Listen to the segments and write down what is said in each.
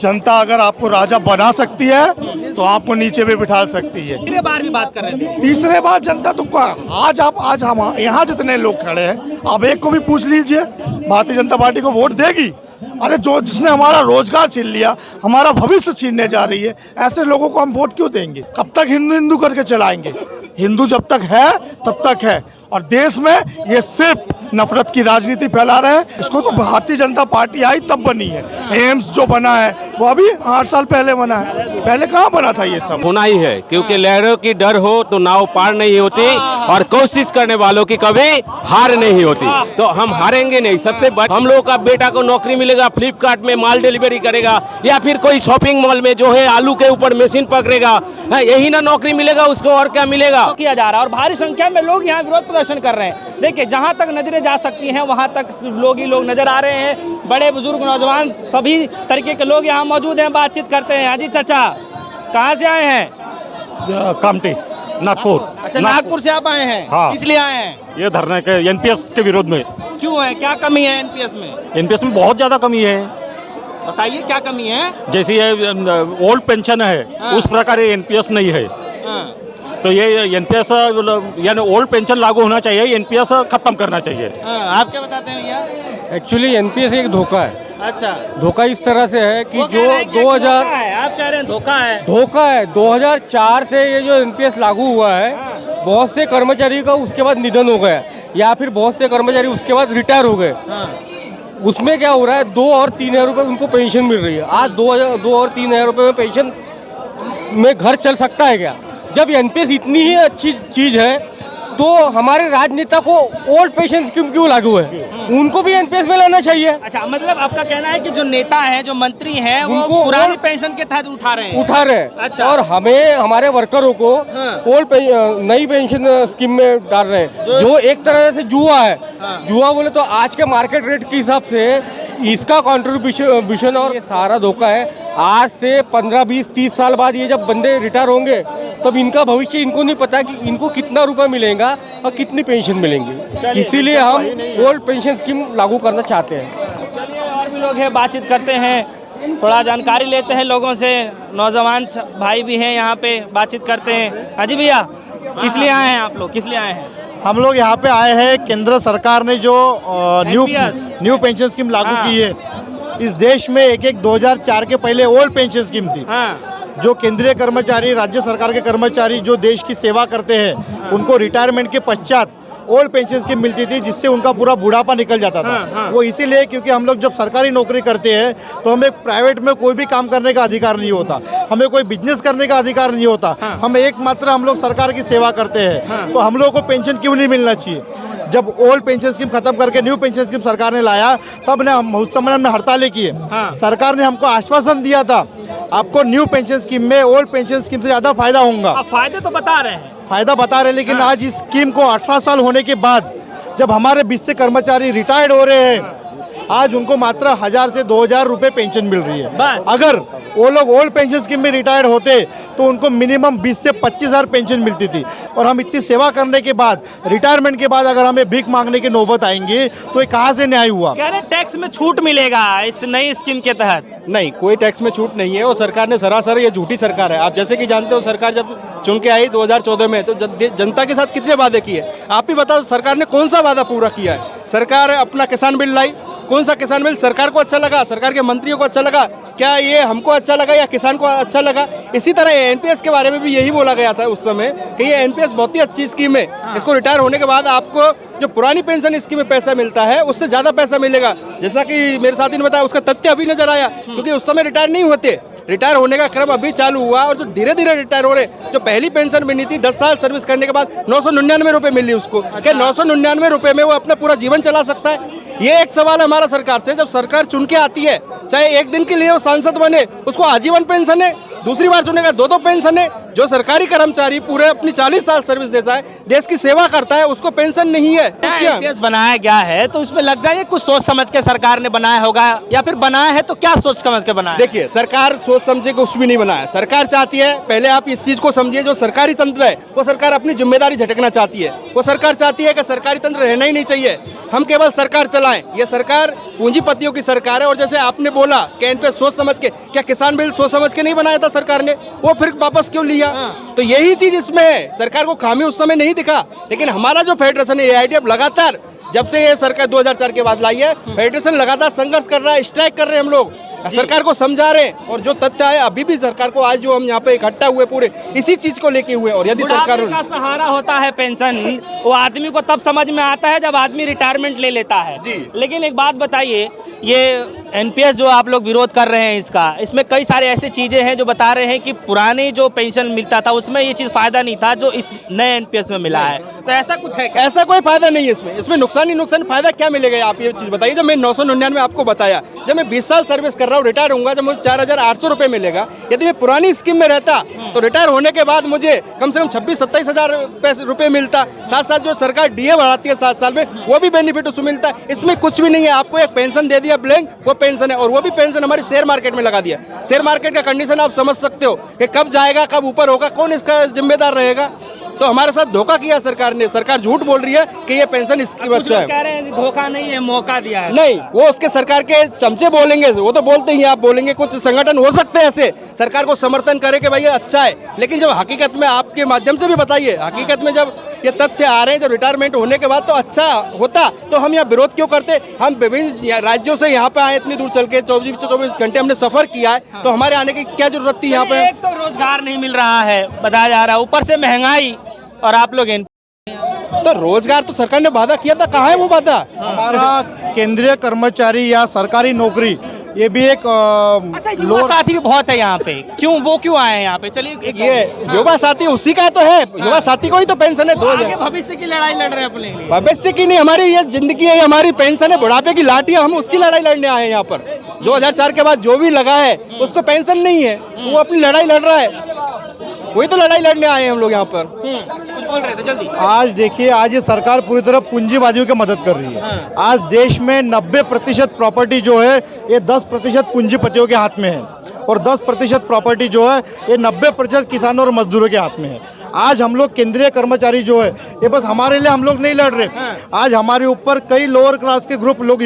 जनता अगर आपको राजा बना सकती है तो आपको नीचे भी बिठा सकती है। तीसरे बार भी बात कर रहे थे। तीसरे बार जनता तो आज हम यहाँ जितने लोग खड़े हैं, आप एक को भी पूछ लीजिए भारतीय जनता पार्टी को वोट देगी। अरे जो जिसने हमारा रोजगार छीन लिया, हमारा भविष्य छीनने जा रही है, ऐसे लोगों को हम वोट क्यों देंगे? कब तक हिंदू हिंदू करके चलाएंगे? हिंदू जब तक है तब तक है, और देश में ये सिर्फ नफरत की राजनीति फैला रहे हैं। इसको तो भारतीय जनता पार्टी आई तब बनी है। एम्स जो बना है वो अभी 8 साल पहले बना है, पहले कहाँ बना था ये सब? होना ही है, क्योंकि लहरों की डर हो तो नाव पार नहीं होती, और कोशिश करने वालों की कभी हार नहीं होती। तो हम हारेंगे नहीं। सबसे बड़ा हम लोगों का बेटा को नौकरी मिलेगा, फ्लिपकार्ट में माल डिलीवरी करेगा, या फिर कोई शॉपिंग मॉल में जो है आलू के ऊपर मशीन पकड़ेगा, यही ना नौकरी मिलेगा उसको, और क्या मिलेगा? किया जा रहा है और भारी संख्या में लोग यहाँ विरोध प्रदर्शन कर रहे हैं। देखिए, जहाँ तक नजरें जा सकती हैं वहाँ तक लोग ही लोग नजर आ रहे हैं। बड़े बुजुर्ग नौजवान सभी तरीके के लोग यहाँ मौजूद हैं, बातचीत करते हैं। हाजी चाचा, कहाँ से आए हैं? कामठी, नागपुर। अच्छा, नागपुर से आप आए हैं? हाँ। किस लिए आए हैं? ये धरने के एनपीएस के विरोध में। क्यों है, क्या कमी है एनपीएस में? एनपीएस में बहुत ज्यादा कमी है। बताइए क्या कमी है? जैसे ये ओल्ड पेंशन है, हाँ। उस प्रकार ये एनपीएस नहीं है। हाँ। तो ये एनपीएस यानी ओल्ड पेंशन लागू होना चाहिए, एनपीएस खत्म करना चाहिए। हाँ, आप क्या बताते हैं भैया? एक्चुअली एनपीएस एक धोखा है। अच्छा, धोखा इस तरह से है कि वो जो कह रहे हैं कि 2000 धोखा है, आप कह रहे हैं धोखा है। धोखा है। 2004 से ये जो एनपीएस लागू हुआ है, बहुत से कर्मचारी का उसके बाद निधन हो गया, या फिर बहुत से कर्मचारी उसके बाद रिटायर हो गए। हाँ। उसमें क्या हो रहा है, 2 और 3 हज़ार रुपये उनको पेंशन मिल रही है। आज 2 और 3 हज़ार रुपये में पेंशन में घर चल सकता है क्या? जब एनपीएस इतनी ही अच्छी चीज़ है तो हमारे राजनेता को ओल्ड पेंशन स्कीम क्यों लागू है? उनको भी एनपीएस में लाना चाहिए। अच्छा, मतलब आपका कहना है कि जो नेता है, जो मंत्री हैं, वो उनको पुरानी और- पेंशन के तहत उठा रहे हैं। उठा रहे। अच्छा। और हमें हमारे वर्करों को हाँ। नई पेंशन स्कीम में डाल रहे हैं, जो एक तरह से जुआ है। हाँ। जुआ बोले तो आज के मार्केट रेट के हिसाब से इसका कॉन्ट्रीब्यूशन और ये सारा धोखा है। आज से 15, 20, 30 साल बाद ये जब बंदे रिटायर होंगे तब इनका भविष्य इनको नहीं पता कि इनको कितना रुपया मिलेगा और कितनी पेंशन मिलेंगी। इसीलिए हम ओल्ड पेंशन स्कीम लागू करना चाहते हैं। चलिए, और भी लोग हैं, बातचीत करते हैं, थोड़ा जानकारी लेते हैं लोगों से। नौजवान भाई भी हैं यहाँ पे, बातचीत करते हैं। हाजी भैया, किस लिए आए हैं आप लोग? किस लिए आए हैं? हम लोग यहाँ पे आए हैं, केंद्र सरकार ने जो NPS न्यू पेंशन स्कीम लागू हाँ। की है। इस देश में एक 2004 के पहले ओल्ड पेंशन स्कीम थी। हाँ। जो केंद्रीय कर्मचारी, राज्य सरकार के कर्मचारी जो देश की सेवा करते हैं, उनको रिटायरमेंट के पश्चात ओल्ड पेंशन स्कीम मिलती थी, जिससे उनका पूरा बुढ़ापा निकल जाता था। हाँ। वो इसीलिए क्योंकि हम लोग जब सरकारी नौकरी करते हैं तो हमें प्राइवेट में कोई भी काम करने का अधिकार नहीं होता, हमें कोई बिजनेस करने का अधिकार नहीं होता। हम एकमात्र हम लोग सरकार की सेवा करते हैं। तो हम लोग को पेंशन क्यों नहीं मिलना चाहिए? जब ओल्ड पेंशन स्कीम खत्म करके न्यू पेंशन स्कीम सरकार ने लाया, तब ने हम उस समय हमने हड़तालें की है। हाँ। सरकार ने हमको आश्वासन दिया था, आपको न्यू पेंशन स्कीम में ओल्ड पेंशन स्कीम से ज़्यादा फायदा होगा। आप फायदे तो बता रहे हैं। फायदा बता रहे, लेकिन आज इस स्कीम को 18 साल होने के बाद जब हमारे 20 से कर्मचारी रिटायर्ड हो रहे हैं, आज उनको मात्र 1000 से 2000 रुपए पेंशन मिल रही है। बस। अगर वो लोग ओल्ड पेंशन स्कीम में रिटायर्ड होते तो उनको मिनिमम 20 से 25 हज़ार पेंशन मिलती थी। और हम इतनी सेवा करने के बाद, रिटायरमेंट के बाद अगर हमें भीख मांगने की नौबत आएंगे तो ये कहाँ से न्याय हुआ? कह रहे टैक्स में छूट मिलेगा इस नई स्कीम के तहत। नहीं, कोई टैक्स में छूट नहीं है। और सरकार ने सरासर ये झूठी सरकार है। आप जैसे कि जानते हो, सरकार जब चुन के आई 2014 में, तो जनता के साथ कितने वादे किए? आप ही बताओ, सरकार ने कौन सा वादा पूरा किया है? सरकार अपना किसान बिल लाई, कौन सा किसान बिल सरकार को अच्छा लगा, सरकार के मंत्रियों को अच्छा लगा? क्या ये हमको अच्छा लगा या किसान को अच्छा लगा? इसी तरह एनपीएस के बारे में भी यही बोला गया था उस समय कि ये एनपीएस बहुत ही अच्छी स्कीम है। इसको रिटायर होने के बाद आपको जो पुरानी पेंशन स्कीम में पैसा मिलता है उससे ज़्यादा पैसा मिलेगा। जैसा कि मेरे साथी ने बताया, उसका तथ्य अभी नजर आया, क्योंकि उस समय रिटायर नहीं होते। रिटायर होने का क्रम अभी चालू हुआ, और जो धीरे धीरे रिटायर हो रहे, जो पहली पेंशन मिलनी थी 10 साल सर्विस करने के बाद 999 रुपये मिली उसको। क्या 999 रुपये में वो अपना पूरा जीवन चला सकता है? ये एक सवाल है हमारा सरकार से। जब सरकार चुन के आती है, चाहे एक दिन के लिए वो सांसद बने, उसको आजीवन पेंशन है, दूसरी बार चुनेगा 2-2 पेंशन है। जो सरकारी कर्मचारी पूरे अपनी 40 साल सर्विस देता है, देश की सेवा करता है, उसको पेंशन नहीं है तो क्या? एनपीएस बनाया गया है तो उसमें लगता है ये कुछ सोच समझ के सरकार ने बनाया होगा, या फिर बनाया है तो क्या सोच समझ के बनाया? देखिए, सरकार सोच समझे कुछ भी नहीं बनाया। सरकार चाहती है, पहले आप इस चीज को समझिए, जो सरकारी तंत्र है वो सरकार अपनी जिम्मेदारी झटकना चाहती है। वो सरकार चाहती है कि सरकारी तंत्र रहना ही नहीं चाहिए, हम केवल सरकार चलाएं। ये सरकार पूंजीपतियों की सरकार है। और जैसे आपने बोला कि एनपीएस सोच समझ के, क्या किसान बिल सोच समझ के नहीं बनाया था सरकार ने? वो फिर वापस क्यों लिया? तो यही चीज इसमें है, सरकार को खामी उस समय नहीं दिखा। लेकिन हमारा जो फेडरेशन है एआईडीएफ लगातार जब से ये सरकार 2004 के बाद लाई है, फेडरेशन लगातार संघर्ष कर रहा है, स्ट्राइक कर रहे हैं हम लोग, सरकार को समझा रहे हैं। और जो तथ्य है अभी भी सरकार को, आज जो हम यहाँ पे इकट्ठा हुए पूरे इसी चीज को लेके हुए। और यदि सरकार का सहारा होता है पेंशन, वो आदमी को तब समझ में आता है जब आदमी रिटायरमेंट ले लेता है जी। लेकिन एक बात बताइए, ये एनपीएस जो आप लोग विरोध कर रहे हैं इसमें कई सारे ऐसे चीजें हैं जो बता रहे हैं कि पुरानी जो पेंशन मिलता था उसमें ये चीज फायदा नहीं था जो इस नए एनपीएस में मिला है। तो ऐसा कुछ है क्या? ऐसा कोई फायदा नहीं है इसमें नुकसान ही नुकसान, फायदा क्या मिलेगा आप ये चीज बताइए। जब मैं 999 आपको बताया, जब मैं 20 साल सर्विस कर रहा हूँ, रिटायर होऊंगा, जब मुझे 4,800 रुपए मिलेगा। यदि मैं पुरानी स्कीम में रहता तो रिटायर होने के बाद मुझे कम से कम 26-27 हजार रुपए मिलता। साथ साथ जो सरकार डीए बढ़ाती है 7 साल में, वो भी बेनिफिट उसको मिलता है। इसमें कुछ भी नहीं है, आपको एक पेंशन दे दिया ब्लैंक, वो पेंशन है। और वो भी पेंशन हमारी शेयर मार्केट में लगा दिया। शेयर मार्केट का कंडीशन आप समझ सकते हो कि कब जाएगा, कब ऊपर होगा, कौन इसका जिम्मेदार रहेगा। तो हमारे साथ धोखा किया सरकार ने। सरकार झूठ बोल रही है कि ये पेंशन स्कीम अच्छा है। कह रहे हैं धोखा नहीं है, मौका दिया है। नहीं, वो उसके सरकार के चमचे बोलेंगे, वो तो बोलते ही, आप बोलेंगे। कुछ संगठन हो सकते हैं ऐसे सरकार को समर्थन करे कि भाई ये अच्छा है, लेकिन जब हकीकत में आपके माध्यम से भी बताइए, हकीकत में जब ये तथ्य आ रहे हैं, जब रिटायरमेंट होने के बाद तो अच्छा होता तो हम यहाँ विरोध क्यों करते? हम विभिन्न राज्यों से यहाँ पे आए, इतनी दूर चल के 24 घंटे हमने सफर किया है, तो हमारे आने की क्या जरूरत थी यहाँ पे? एक तो रोजगार नहीं मिल रहा है बताया जा रहा है, ऊपर से महंगाई, और आप लोग तो रोजगार तो सरकार ने वादा किया था, कहाँ है वो वादा? हमारा केंद्रीय कर्मचारी या सरकारी नौकरी, ये भी एक अच्छा, युवा साथी भी बहुत है यहाँ पे, क्यों आए हैं यहाँ पे? चलिए, ये युवा साथी उसी का तो है, युवा साथी को ही तो पेंशन है। 2000 भविष्य की लड़ाई लड़ रहे हैं अपने लिए। भविष्य की नहीं, हमारी ये जिंदगी है, हमारी पेंशन है, बुढ़ापे की लाठी है, हम उसकी लड़ाई लड़ने आए हैं यहाँ पर। 2004 के बाद जो भी लगा है उसको पेंशन नहीं है, वो अपनी लड़ाई लड़ रहा है, वही तो लड़ाई लड़ने आए हैं हम लोग यहाँ पर। बोल रहे थे जल्दी। आज देखिए, आज ये सरकार पूरी तरह पूंजीवादियों की मदद कर रही है। आज देश में 90% प्रॉपर्टी जो है ये 10% पूंजीपतियों के हाथ में है, और 10% प्रॉपर्टी जो है ये 90% किसानों और मजदूरों के हाथ में है। आज हम लोग केंद्रीय कर्मचारी जो है ये बस हमारे लिए हम लोग नहीं लड़ रहे, आज हमारे ऊपर कई लोअर क्लास के ग्रुप लोग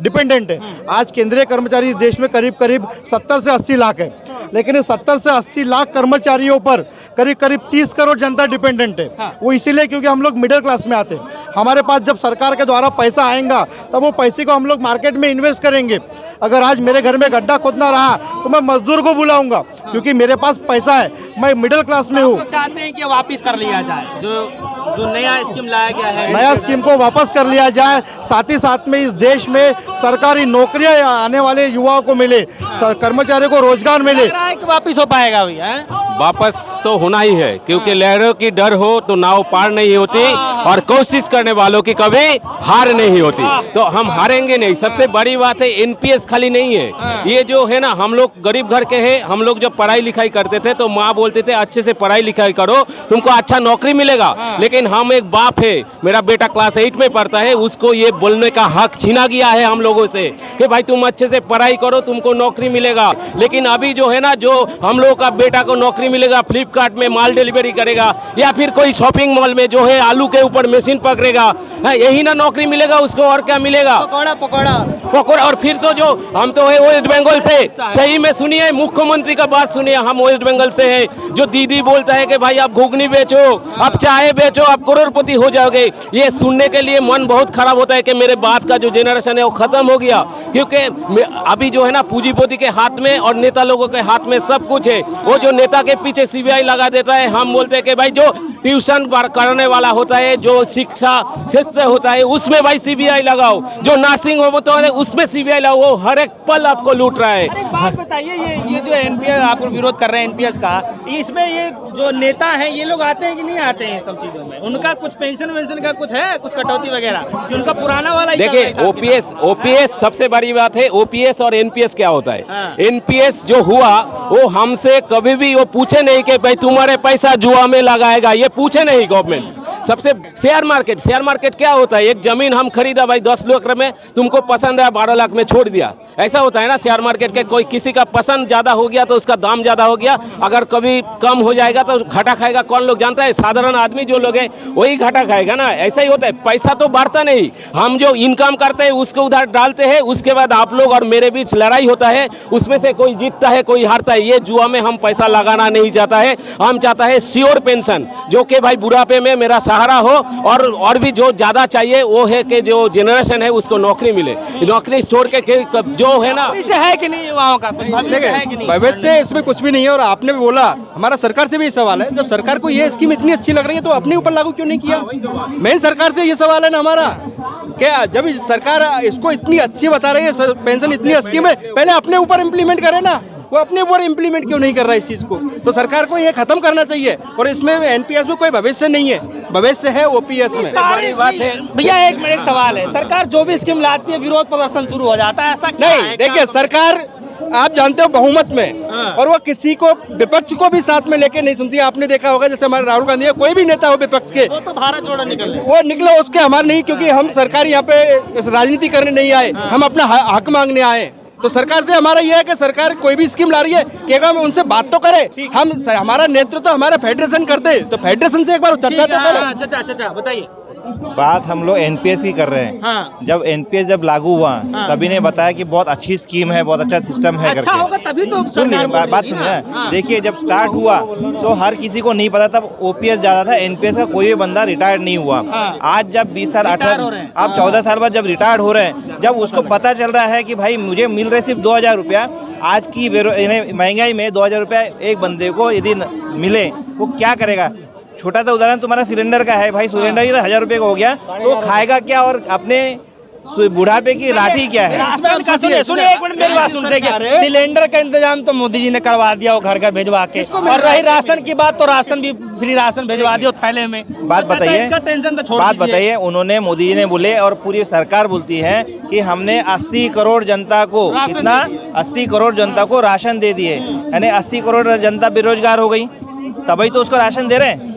डिपेंडेंट है। आज केंद्रीय कर्मचारी इस देश में करीब 70 से 80 लाख है, लेकिन इस 70 से 80 लाख कर्मचारियों पर करीब 30 करोड़ जनता डिपेंडेंट है। वो इसीलिए क्योंकि हम लोग मिडिल क्लास में आते हैं। हमारे पास जब सरकार के द्वारा पैसा आएगा तब वो पैसे को हम लोग मार्केट में इन्वेस्ट करेंगे। अगर आज मेरे घर में गड्ढा खोदना रहा तो मैं मजदूर को बुलाऊंगा, क्योंकि मेरे पास पैसा है, मैं मिडिल क्लास में हूँ। चाहते हैं कि वापस कर लिया जाए जो नया स्कीम लाया गया है, नया स्कीम को वापस कर लिया जाए, साथ ही साथ में इस देश में सरकारी नौकरियां आने वाले युवाओं को मिले, कर्मचारियों को रोजगार मिले। लग रहा है कि वापस हो पाएगा भैया? वापस तो होना ही है, क्योंकि लहरों की डर हो तो नाव पार नहीं होती, और कोशिश करने वालों की कभी हार नहीं होती। तो हम हारेंगे नहीं। सबसे बड़ी बात है, एनपीएस खाली नहीं है, ये जो है ना, हम लोग गरीब घर के हैं। हम लोग जब पढ़ाई लिखाई करते थे तो माँ बोलते थे अच्छे से पढ़ाई लिखाई करो, तुमको अच्छा नौकरी मिलेगा। लेकिन हम एक बाप है, मेरा बेटा क्लास 8 में पढ़ता है, उसको ये बोलने का हक छीना गया है हम लोगों से कि भाई तुम अच्छे से पढ़ाई करो, तुमको नौकरी मिलेगा। लेकिन अभी जो है ना, जो हम लोगों का बेटा को नौकरी मिलेगा, फ्लिपकार्ट में माल डिलीवरी करेगा, या फिर कोई शॉपिंग मॉल में जो है आलू के ऊपर मशीन पकड़ेगा, यही ना नौकरी मिलेगा उसको, और क्या मिलेगा? पकौड़ा। और फिर तो जो हम तो है वेस्ट बंगाल से, सही में सुनिए, मुख्यमंत्री का बात सुनिए, हम वेस्ट बंगाल से है। जो दीदी बोलता है कि भाई आप घुगनी बेचो, आप चाय बेचो, आप करोड़पति हो जाओगे, ये सुनने के लिए मन बहुत खराब होता है कि मेरे बाद का जो जेनरेशन है वो खत्म हो गया। क्योंकि अभी जो है ना, पूंजीपति के हाथ में और नेता लोगों के हाथ में सब कुछ है। वो जो नेता के पीछे सीबीआई लगा देता है, हम बोलते हैं कि भाई जो ट्यूशन करने वाला होता है, जो शिक्षा क्षेत्र होता है उसमें भाई सीबीआई लगाओ, जो नर्सिंग होम होता है उसमें सीबीआई लगाओ, वो हर एक पल आपको लूट रहा है। अरे बात बताइए, ये जो एनपीएस आप विरोध कर रहे हैं एनपीएस का, इसमें ये जो नेता हैं ये लोग आते हैं कि नहीं आते हैं सब चीजों में? उनका कुछ पेंशन वेंशन का कुछ है, कुछ कटौती वगैरह कि उनका पुराना वाला ही चल रहा है देखिए हिसाब ओपीएस सबसे बड़ी बात है। ओपीएस और एनपीएस क्या होता है? हाँ। एनपीएस जो हुआ वो हमसे कभी भी वो पूछे नहीं कि भाई तुम्हारे पैसा जुआ में लगाएगा, ये पूछे नहीं गवर्नमेंट। सबसे शेयर मार्केट क्या होता है? एक जमीन हम खरीदा भाई 10 लाख में, तुमको पसंद है 12 लाख में छोड़ दिया, ऐसा होता है ना शेयर मार्केट के। कोई किसी का पसंद ज्यादा हो गया तो उसका दाम ज्यादा हो गया, अगर कभी कम हो जाएगा तो घाटा खाएगा कौन लोग जानता है? साधारण आदमी जो लोग हैं वही घाटा खाएगा ना। ऐसा ही होता है, पैसा तो बढ़ता नहीं, हम जो इनकम करते हैं उसको उधर डालते हैं, उसके बाद आप लोग और मेरे बीच लड़ाई होता है, उसमें से कोई जीतता है कोई हारता है। ये जुआ में हम पैसा लगाना नहीं चाहता है, हम चाहता है श्योर पेंशन, जो कि भाई बुढ़ापे में मेरा सहारा हो, और भी जो ज्यादा चाहिए वो है कि जो जनरेशन है उसको नौकरी मिले। नौकरी छोड़ के जो है ना, इसे है कि नहीं वहाँ का कुछ भविष्य है कि नहीं? भविष्य से इसमें कुछ भी नहीं है। और आपने भी बोला, हमारा सरकार से भी ये सवाल है, जब सरकार को ये स्कीम इतनी अच्छी लग रही है तो अपने ऊपर लागू क्यों नहीं किया? मेन सरकार से ये सवाल है ना हमारा, क्या जब सरकार इसको इतनी अच्छी बता रही है, पेंशन इतनी स्कीम है, पहले अपने ऊपर इम्प्लीमेंट करे ना। वो अपने ऊपर इम्प्लीमेंट क्यों नहीं कर रहा है इस चीज को? तो सरकार को ये खत्म करना चाहिए। और इसमें एनपीएस में कोई भविष्य नहीं है, भविष्य है ओपीएस में। सारी बात है भैया। एक सवाल है, सरकार जो भी स्कीम लाती है विरोध प्रदर्शन शुरू हो जाता है, ऐसा क्या है? नहीं, देखिए सरकार आप जानते हो बहुमत में, और वो किसी को विपक्ष को भी साथ में लेके नहीं सुनती। आपने देखा होगा जैसे हमारे राहुल गांधी है, कोई भी नेता हो विपक्ष के, वो तो भारत जोड़ो निकल रहे। वो निकले, उसके हमारे नहीं, क्योंकि हम सरकार यहाँ पे राजनीति करने नहीं आए, हम अपना हक मांगने आए। तो सरकार से हमारा ये है कि सरकार कोई भी स्कीम ला रही है कि हम उनसे बात तो करें। हम हमारा नेतृत्व हमारा फेडरेशन करते, तो फेडरेशन से एक बार चर्चा तो करें। चाचा बताइए। बात हम लोग एनपीएस की कर रहे हैं। हाँ। जब एनपीएस जब लागू हुआ, सभी ने बताया कि बहुत अच्छी स्कीम है, बहुत अच्छा सिस्टम है अच्छा करके। होगा तभी तो सुनिए बात सुनिए। देखिए जब स्टार्ट हुआ तो हर किसी को नहीं पता, तब ओपीएस ज्यादा था, एनपीएस का कोई भी बंदा रिटायर्ड नहीं हुआ। आज जब 20 साल 18 आप 14 साल बाद जब रिटायर्ड हो रहे हैं, जब उसको पता चल रहा है कि भाई मुझे मिल रहे सिर्फ 2000 रुपया, आज की महंगाई में 2000 रुपया एक बंदे को यदि मिले, वो क्या करेगा? छोटा सा उदाहरण तुम्हारा सिलेंडर का है भाई, सिलेंडर ही तो 1000 रुपये का हो गया, तो खाएगा क्या? और अपने बुढ़ापे की लाठी क्या है? राशन का सुनिए एक मिनट मेरी बात सुन। देखिए सिलेंडर का इंतजाम तो मोदी जी ने करवा दिया, वो घर घर भिजवा के, और रही राशन की बात तो राशन भी फ्री राशन भिजवा दिया थैले में। बात बताइए, इसका टेंशन तो छोड़ बात दीजिए। बताइए। उन्होंने मोदी जी ने बोले और पूरी सरकार बोलती है कि हमने 80 करोड़ जनता को, कितना 80 करोड़ जनता को राशन दे दिए, यानी 80 करोड़ जनता बेरोजगार हो गई, तभी तो उसको राशन दे रहे हैं।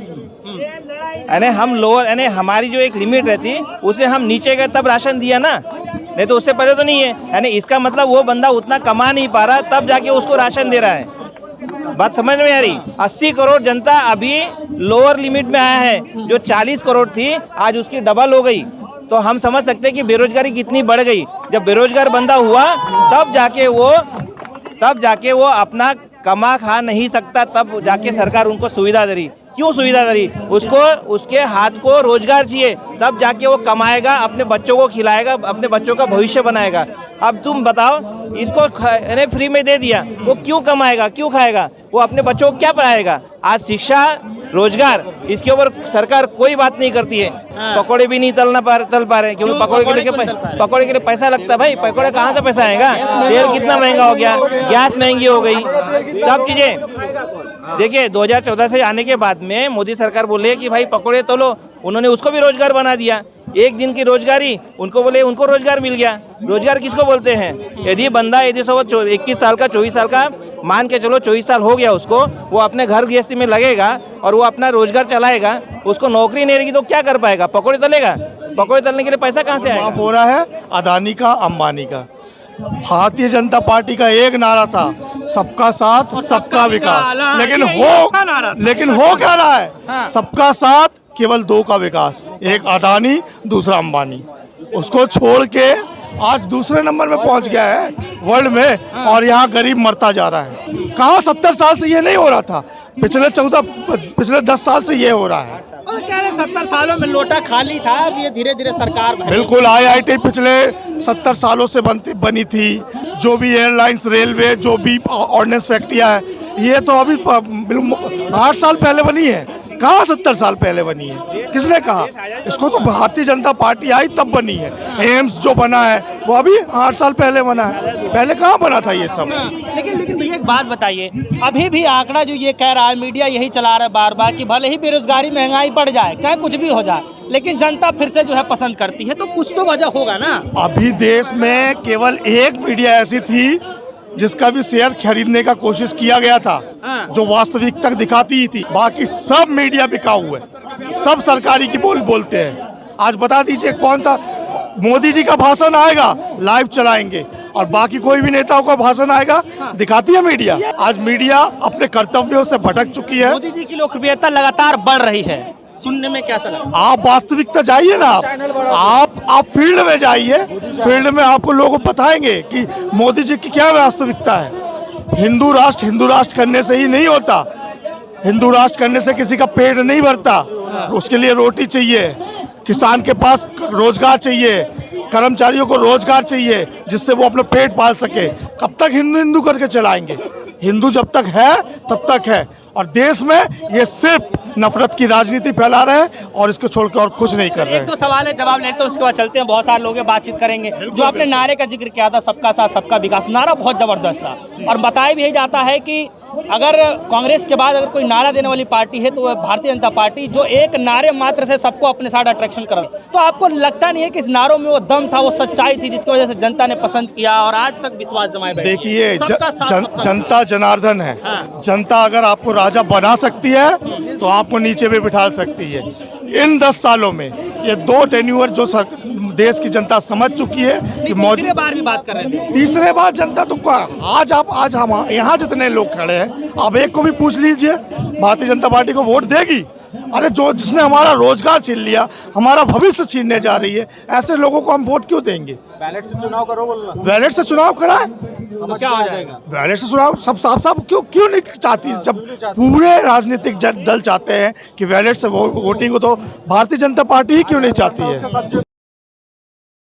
यानी हम लोअर, यानी हमारी जो एक लिमिट रहती उसे हम नीचे गए तब राशन दिया ना, नहीं तो उससे पहले तो नहीं है। यानी इसका मतलब वो बंदा उतना कमा नहीं पा रहा, तब जाके उसको राशन दे रहा है। बात समझ में आ रही? 80 करोड़ जनता अभी लोअर लिमिट में आया है, जो 40 करोड़ थी आज उसकी डबल हो गई। तो हम समझ सकते हैं कि बेरोजगारी कितनी बढ़ गई। जब बेरोजगार बंदा हुआ तब जाके वो अपना कमा खा नहीं सकता, तब जाके सरकार उनको सुविधा दे रही। क्यों सुविधा दे रही? उसको उसके हाथ को रोजगार चाहिए, तब जाके वो कमाएगा, अपने बच्चों को खिलाएगा, अपने बच्चों का भविष्य बनाएगा। अब तुम बताओ, इसको फ्री में दे दिया, वो क्यों कमाएगा, क्यों खाएगा? वो अपने बच्चों को क्या पढ़ाएगा? आज शिक्षा, रोजगार, इसके ऊपर सरकार कोई बात नहीं करती है। पकौड़े भी नहीं तल पा रहे, क्योंकि पकौड़े के लिए पैसा लगता है भाई। पकौड़े कहाँ से पैसा आएगा? तेल कितना महंगा हो गया, गैस महंगी हो गई, सब चीजें। देखिए 2014 से आने के बाद में मोदी सरकार बोले कि भाई पकौड़े तोलो, उन्होंने उसको भी रोजगार बना दिया। एक दिन की रोजगारी उनको बोले, उनको रोजगार मिल गया। रोजगार किसको बोलते हैं? यदि बंदा 21 साल का 24 साल का मान के चलो 24 साल हो गया उसको, वो अपने घर गृहस्थी में लगेगा और वो अपना रोजगार चलाएगा, उसको नौकरी नहीं रहेगी तो क्या कर पाएगा? पकौड़े तलेगा? पकौड़े तलने के लिए पैसा कहाँ से आएगा? हो रहा है अदानी का, अंबानी का। भारतीय जनता पार्टी का एक नारा था, सबका साथ सबका विकास, लेकिन हो क्या रहा है? सबका साथ केवल 2 का विकास, एक अदानी दूसरा अंबानी। उसको छोड़ के आज दूसरे नंबर में पहुंच गया है वर्ल्ड में, और यहाँ गरीब मरता जा रहा है। कहाँ 70 साल से ये नहीं हो रहा था, पिछले 10 साल से ये हो रहा है। 70 सालों में लोटा खाली था, अब ये धीरे धीरे सरकार बिल्कुल। IIT पिछले 70 सालों से बनी थी, जो भी एयरलाइंस, रेलवे, जो भी ऑर्डिनेंस फैक्ट्रियाँ है, ये तो अभी 8 साल पहले बनी है। कहाँ 70 साल पहले बनी है? किसने कहा? इसको तो भारतीय जनता पार्टी आई तब बनी है। एम्स जो बना है वो अभी 8 साल पहले बना है, पहले कहाँ बना था ये सब? लेकिन भैया एक बात बताइए, अभी भी आंकड़ा जो ये कह रहा है, मीडिया यही चला रहा है बार बार कि भले ही बेरोजगारी महंगाई बढ़ जाए, चाहे कुछ भी हो जाए, लेकिन जनता फिर से जो है पसंद करती है, तो कुछ तो वजह होगा ना। अभी देश में केवल एक मीडिया ऐसी थी जिसका भी शेयर खरीदने का कोशिश किया गया था, जो वास्तविकता दिखाती ही थी। बाकी सब मीडिया बिकाऊ है, सब सरकारी की बोलते हैं। आज बता दीजिए कौन सा मोदी जी का भाषण आएगा लाइव चलाएंगे, और बाकी कोई भी नेताओं का भाषण आएगा दिखाती है मीडिया। आज मीडिया अपने कर्तव्यों से भटक चुकी है। मोदी जी की लोकप्रियता लगातार बढ़ रही है, सुनने में कैसा लगा? आप वास्तविकता जाइए ना, आप फील्ड में जाइए, फील्ड में आपको लोग बताएंगे कि मोदी जी की क्या वास्तविकता है। हिंदू राष्ट्र करने से ही नहीं होता, हिंदू राष्ट्र करने से किसी का पेट नहीं भरता। उसके लिए रोटी चाहिए, किसान के पास रोजगार चाहिए, कर्मचारियों को रोजगार चाहिए जिससे वो अपना पेट पाल सके। कब तक हिंदू करके चलाएंगे? हिंदू जब तक है तब तक है, और देश में ये सिर्फ नफरत की राजनीति फैला रहे हैं और इसको छोड़कर और कुछ नहीं कर रहे हैं। एक दो सवाल है, जवाब लेते हैं, उसके बाद चलते हैं। बहुत सारे लोग हैं, बातचीत करेंगे। जो आपने नारे का जिक्र किया था, सबका साथ सबका विकास, नारा बहुत जबरदस्त था, और बताया भी जाता है कि अगर कांग्रेस के बाद अगर कोई नारा देने वाली पार्टी है तो वह भारतीय जनता पार्टी, जो एक नारे मात्र से सबको अपने साथ अट्रैक्शन कर। तो आपको लगता नहीं है कि इस नारों में वो दम था, वो सच्चाई थी, जिसकी वजह से जनता ने पसंद किया और आज तक विश्वास जमाए बैठी है? देखिए, जनता जनार्दन है। जनता अगर आपको राजा बना सकती है तो आपको नीचे भी बिठा सकती है। इन 10 सालों में ये 2 टेन्यूअर जो देश की जनता समझ चुकी है कि तीसरे बार भी बात कर रहे थे। तीसरे बार जनता तो आज हम यहाँ जितने लोग खड़े हैं, आप एक को भी पूछ लीजिए भारतीय जनता पार्टी को वोट देगी। अरे जो जिसने हमारा रोजगार छीन लिया, हमारा भविष्य छीनने जा रही है, ऐसे लोगों को हम वोट क्यों देंगे? बैलेट से चुनाव करो बोलना। बैलेट से चुनाव कराए, तो क्या हो जाएगा? बैलेट से चुनाव सब साफ क्यों नहीं चाहती? जब पूरे राजनीतिक दल चाहते हैं कि बैलेट से वोटिंग हो, तो भारतीय जनता पार्टी ही क्यों नहीं चाहती है?